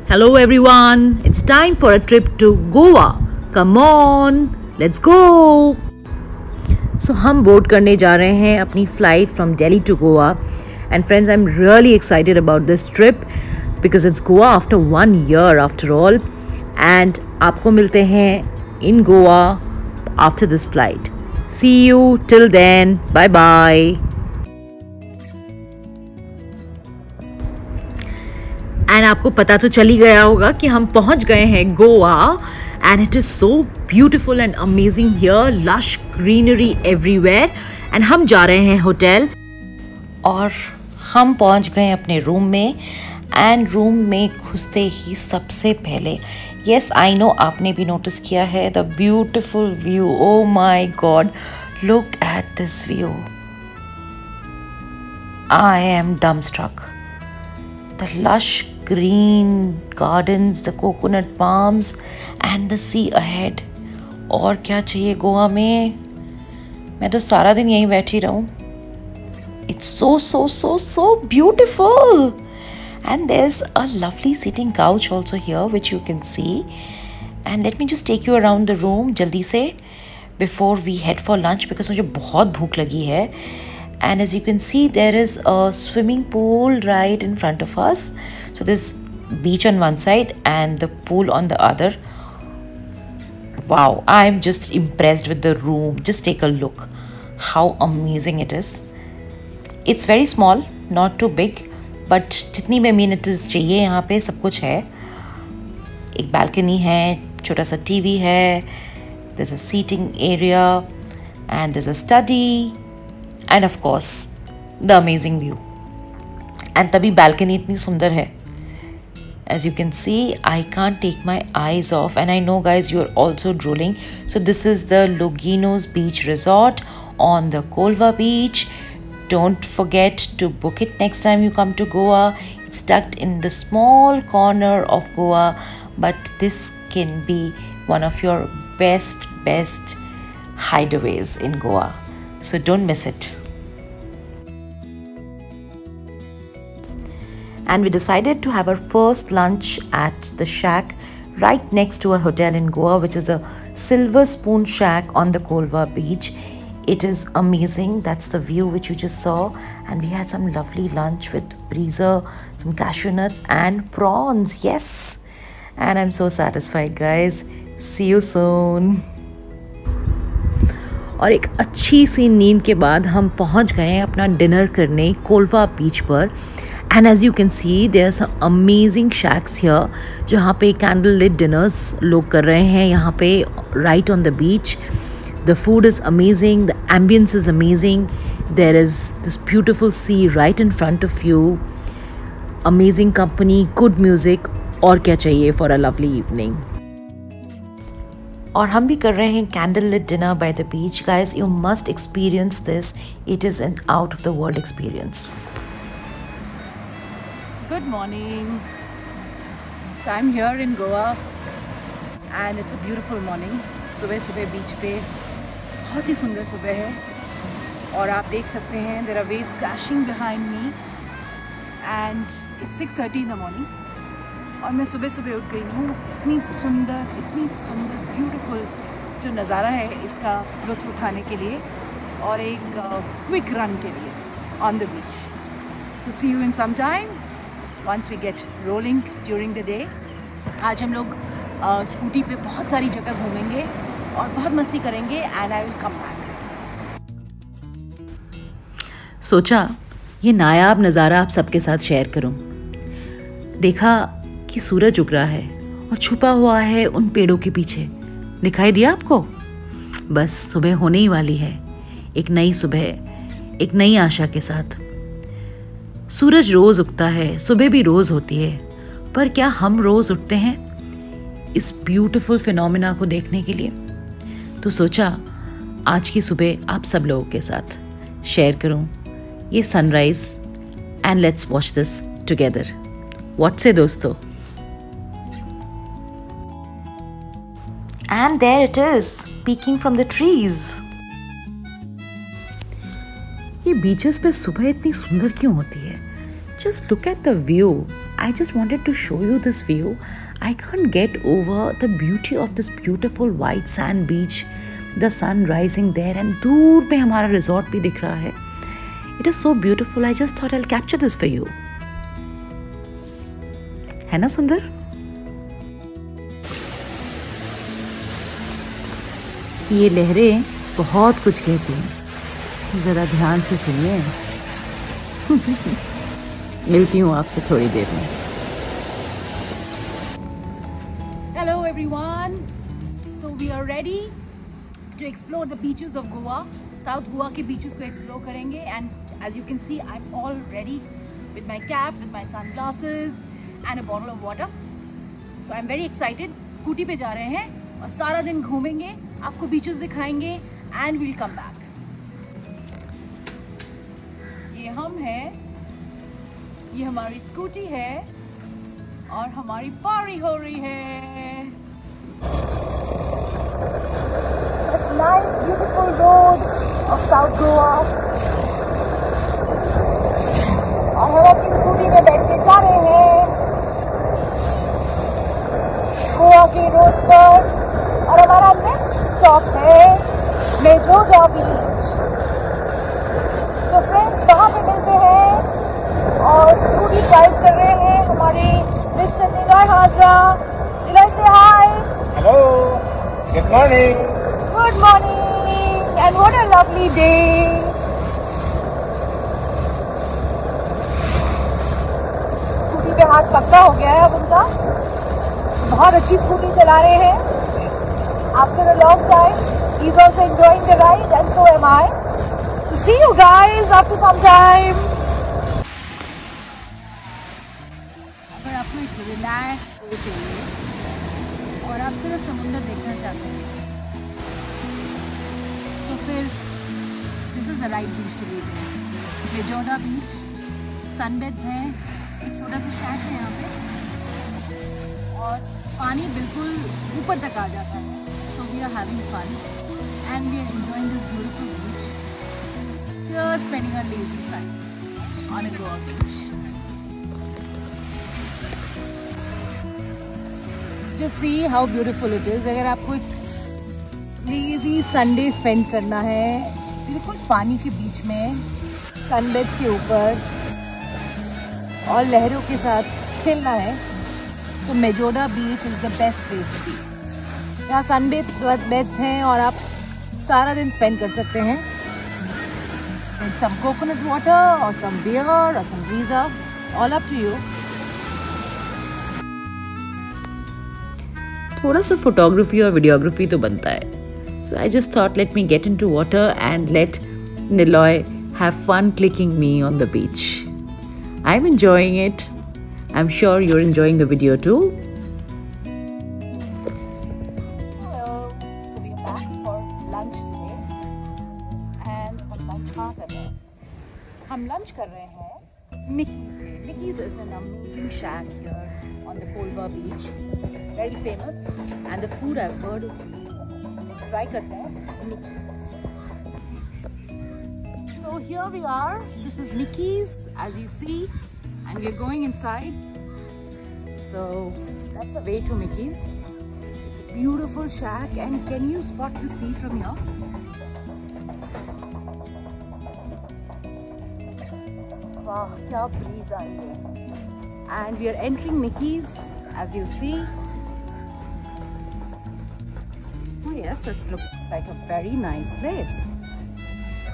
Hello everyone, it's time for a trip to Goa. Come on, let's go. So हम board करने जा रहे हैं अपनी flight from Delhi to Goa. And friends, I'm really excited about this trip because it's Goa after 1 year after all. And आपको मिलते हैं in Goa after this flight. See you till then. Bye bye. And आपको पता तो चल ही गया होगा कि हम पहुंच गए हैं Goa and it is so beautiful and amazing here, lush greenery everywhere. And हम जा रहे हैं होटल और हम पहुंच गए अपने रूम में. एंड रूम में घुसते ही सबसे पहले, यस आई नो आपने भी नोटिस किया है, the beautiful view. Oh my God, look at this view. I am dumbstruck. The lush green gardens, the coconut palms and the sea ahead. और क्या चाहिए गोवा में? मैं तो सारा दिन यहीं बैठी रहूं. It's so beautiful. And there's a lovely seating couch also here which you can see. And let me just take you around the room जल्दी से before we head for lunch because मुझे बहुत भूख लगी है. And as you can see, there is a swimming pool right in front of us. So there's beach on one side and the pool on the other. Wow, I'm just impressed with the room. Just take a look how amazing it is. It's very small, not too big, but जितनी भी amenities चाहिए यहाँ पे सब कुछ है. एक balcony है, छोटा सा TV है, there's a seating area and there's a study. And of course, the amazing view. And तभी balcony इतनी सुंदर है. As you can see, I can't take my eyes off. And I know guys, you're also drooling. So this is the Loginos Beach Resort on the Colva Beach. Don't forget to book it next time you come to Goa. It's tucked in the small corner of Goa. But this can be one of your best hideaways in Goa. So don't miss it. And we decided to have our first lunch at the shack right next to our hotel in Goa, which is a Silver Spoon Shack on the Colva Beach. It is amazing. That's the view which you just saw. And we had some lovely lunch with breezer, some cashew nuts and prawns. Yes. And I'm so satisfied, guys. See you soon. और एक अच्छी सी नींद के बाद हम पहुंच गए अपना डिनर करने कोलवा बीच पर. And as you can see there are some amazing shacks here जहाँ पे कैंडल लिट डिनर्स लोग कर रहे हैं यहाँ पे right on the beach. The food is amazing, the ambience is amazing, there is this beautiful sea right in front of you, amazing company, good music. और क्या चाहिए फॉर अ लवली इवनिंग. और हम भी कर रहे हैं candle lit dinner by the beach. Guys, you must experience this. It is an out of the world experience. Good morning. So I'm here in Goa and it's a beautiful morning. सुबह सुबह बीच पे बहुत ही सुंदर सुबह है और आप देख सकते हैं there are waves crashing behind me and it's 6:30 in the morning. और मैं सुबह सुबह उठ गई हूँ. इतनी सुंदर ब्यूटीफुल जो नज़ारा है इसका लुत्फ़ उठाने के लिए और एक क्विक रन के लिए on the beach. So see you in some time once we get rolling during the day. आज हम लोग स्कूटी पे बहुत सारी जगह घूमेंगे और बहुत मस्ती करेंगे and I will come back. सोचा ये नायाब नज़ारा आप सबके साथ शेयर करूं. देखा कि सूरज उग रहा है और छुपा हुआ है उन पेड़ों के पीछे. दिखाई दिया आपको? बस सुबह होने ही वाली है. एक नई सुबह, एक नई आशा के साथ. सूरज रोज उगता है, सुबह भी रोज होती है, पर क्या हम रोज उठते हैं इस ब्यूटीफुल फिनोमिना को देखने के लिए? तो सोचा आज की सुबह आप सब लोगों के साथ शेयर करूं ये sunrise and let's watch this together. What से दोस्तों? And there it is, peeking from the trees. ये बीचेस पे सुबह इतनी सुंदर क्यों होती है? Just look at the view. I just wanted to show you this view. I can't get over the beauty of this beautiful white sand beach. The sun rising there and दूर में हमारा resort भी दिख रहा है. It is so beautiful. I just thought I'll capture this for you. है ना सुंदर? ये लहरें बहुत कुछ कहती हैं. ज़रा ध्यान से सुनिए. मिलती हूँ आपसे थोड़ी देर में. Hello everyone. So we are ready to explore the beaches of Goa. South Goa के beaches को explore करेंगे. And as you can see, I'm all ready with my cap, with my sunglasses and a bottle of water. So I'm very excited. Scooty पे जा रहे हैं और सारा दिन घूमेंगे, आपको बीचेस दिखाएंगे and we'll come back. ये हम हैं, ये हमारी स्कूटी है और हमारी पारी हो रही है. Such nice beautiful roads of South Goa. और हम अपनी स्कूटी में बैठ के जा रहे हैं गोवा के रोड्स पर. और हमारा नेक्स्ट स्टॉप है मेजोडा बीच. तो फ्रेंड्स वहाँ पे मिलते हैं और स्कूटी ड्राइव कर रहे हैं हमारे मिस्टर निलॉय हाजरा. निलॉय से hi. Hello, good morning. Good morning and what a lovely day. Scooty पे हाथ पक्का हो गया है अब उनका. बहुत अच्छी स्कूटी चला रहे हैं. After a long time, he's also enjoying the ride and so am I. So see you guys after some time. अगर आपको एक रिलैक्स हो चाहिए और आप सिर्फ समुद्र देखना चाहते हैं तो फिर this is the right beach to be there. मेजोडा बीच, सनबेड्स हैं, एक छोटा सा शैक है यहाँ पे और पानी बिल्कुल ऊपर तक आ जाता है. So we are having fun and we are enjoying this beautiful beach. Just spending our lazy side on a Goa beach. Just see how beautiful it is. अगर आपको एक lazy Sunday spend करना है बिल्कुल पानी के बीच में, सनबेड्स के ऊपर और लहरों के साथ खेलना है तो Majorda beach is the best place to be. यहाँ सनबेड्स हैं और आप सारा दिन स्पेंड कर सकते हैं. सम कोकोनट वाटर और सम बियर और some breezer, all up to you. थोड़ा सा फोटोग्राफी और वीडियोग्राफी तो बनता है. So I just thought let me get into water and let Niloy have fun clicking me on the beach. I'm enjoying it. I'm sure you're enjoying the video too. हम lunch कर रहे हैं मिकीज में. मिकीज is an amazing shack here on the Polva beach. It's very famous and the food I've heard is amazing. Try करते हैं Mickey's. So here we are. This is Mickey's as you see and we are going inside. So that's the way to Mickey's. It's a beautiful shack and can you spot the sea from here? Wow, क्या breeze आ रही है. And we are entering Mickey's as you see. Oh yes, it looks like a very nice place.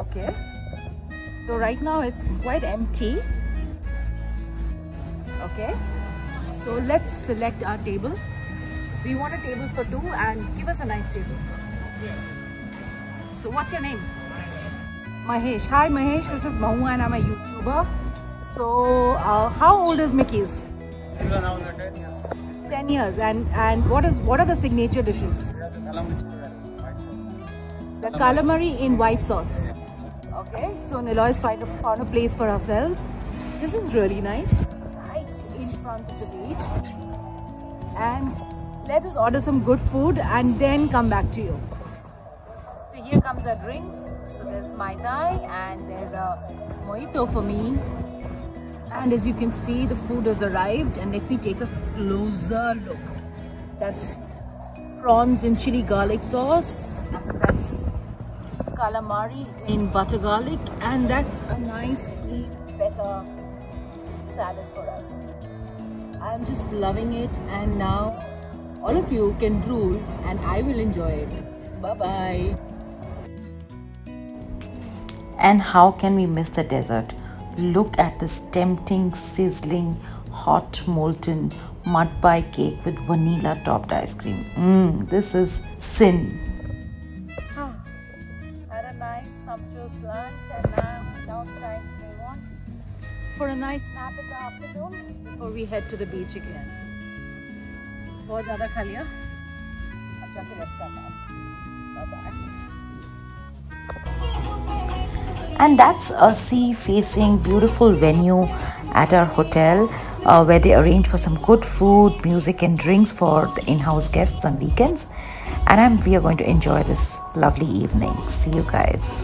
Okay. So right now it's quite empty. Okay. So let's select our table. We want a table for two and give us a nice table. So what's your name? Mahesh. Hi Mahesh, this is Mahu and I'm a YouTuber. So how old is Mickey's? It's around 10 years. 10 years. And what are the signature dishes? The calamari in white sauce. Okay, so Niloy's found a place for ourselves. This is really nice. Right in front of the beach. And let us order some good food and then come back to you. So here comes our drinks. So there's Mai Tai and there's a mojito for me. And as you can see, the food has arrived, and let me take a closer look. That's prawns in chili garlic sauce, and that's calamari in butter garlic, and that's a nice sweet feta salad for us. I'm just loving it, and now all of you can drool and I will enjoy it. Bye bye. And how can we miss the dessert? Look at this tempting, sizzling, hot, molten mud pie cake with vanilla topped ice cream. This is sin. Had a nice sumptuous lunch, and now it's time to move on for a nice nap in the afternoon before we head to the beach again. बहुत ज़्यादा खा लिया, अब जाके rest करना है. Bye bye. And that's a sea-facing beautiful venue at our hotel where they arrange for some good food, music and drinks for the in-house guests on weekends. And we are going to enjoy this lovely evening. See you guys.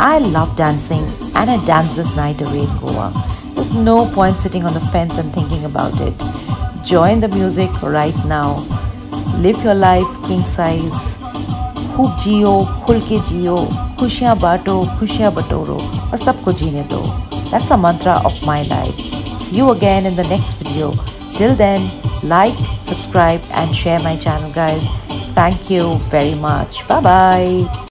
I love dancing, and I danced this night away in Goa. There's no point sitting on the fence and thinking about it. Join the music right now. Live your life king size. खूब जियो, खुल के जियो, खुशियाँ बांटो, खुशियाँ बटोरो और सबको जीने दो. That's the mantra of my life. See you again in the next video. Till then, like, subscribe and share my channel, guys. Thank you very much. Bye bye.